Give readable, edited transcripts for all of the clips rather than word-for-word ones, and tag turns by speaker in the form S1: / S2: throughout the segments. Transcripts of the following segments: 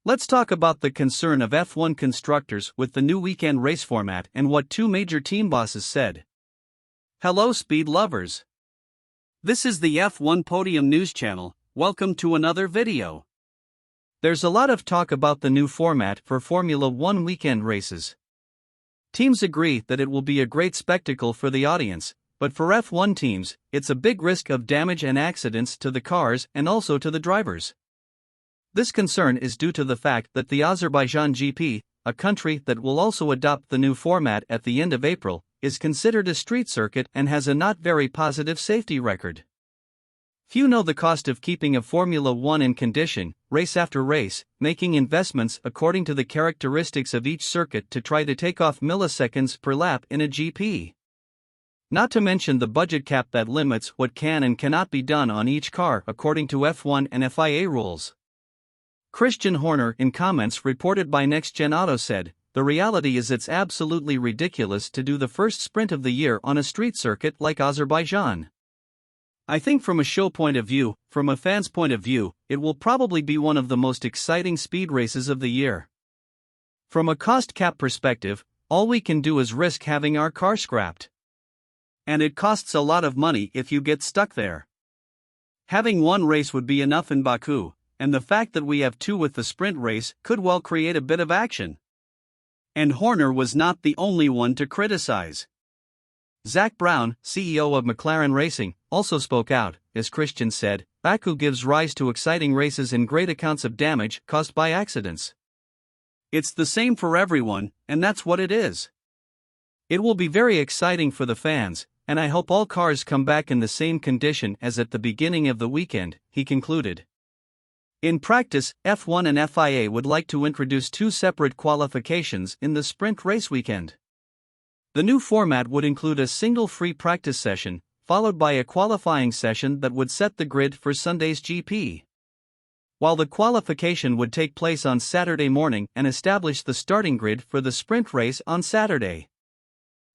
S1: Let's talk about the concern of F1 constructors with the new weekend race format and what two major team bosses said. Hello, speed lovers. This is the F1 Podium news channel. Welcome to another video. There's a lot of talk about the new format for Formula 1 weekend races. Teams agree that it will be a great spectacle for the audience, but for F1 teams, it's a big risk of damage and accidents to the cars and also to the drivers. This concern is due to the fact that the Azerbaijan GP, a country that will also adopt the new format at the end of April, is considered a street circuit and has a not very positive safety record. Few know the cost of keeping a Formula 1 in condition, race after race, making investments according to the characteristics of each circuit to try to take off milliseconds per lap in a GP. Not to mention the budget cap that limits what can and cannot be done on each car according to F1 and FIA rules. Christian Horner, in comments reported by Next Gen Auto, said, "The reality is it's absolutely ridiculous to do the first sprint of the year on a street circuit like Azerbaijan. I think from a show point of view, from a fan's point of view, it will probably be one of the most exciting speed races of the year. From a cost cap perspective, all we can do is risk having our car scrapped. And it costs a lot of money if you get stuck there. Having one race would be enough in Baku, and the fact that we have two with the sprint race could well create a bit of action." And Horner was not the only one to criticize. Zak Brown, CEO of McLaren Racing, also spoke out. As Christian said, "Baku gives rise to exciting races and great accounts of damage caused by accidents. It's the same for everyone, and that's what it is. It will be very exciting for the fans, and I hope all cars come back in the same condition as at the beginning of the weekend," he concluded. In practice, F1 and FIA would like to introduce two separate qualifications in the sprint race weekend. The new format would include a single free practice session, followed by a qualifying session that would set the grid for Sunday's GP. While the qualification would take place on Saturday morning and establish the starting grid for the sprint race on Saturday.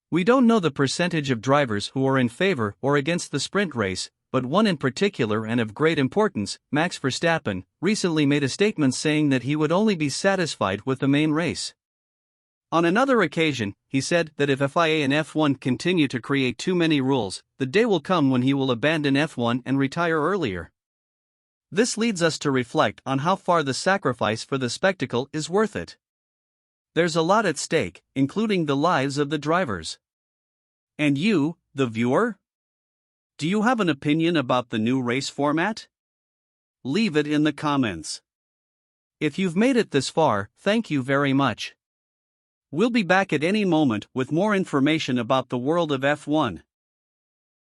S1: We don't know the percentage of drivers who are in favor or against the sprint race, but one in particular and of great importance, Max Verstappen, recently made a statement saying that he would only be satisfied with the main race. On another occasion, he said that if FIA and F1 continue to create too many rules, the day will come when he will abandon F1 and retire earlier. This leads us to reflect on how far the sacrifice for the spectacle is worth it. There's a lot at stake, including the lives of the drivers. And you, the viewer? Do you have an opinion about the new race format? Leave it in the comments. If you've made it this far, thank you very much. We'll be back at any moment with more information about the world of F1.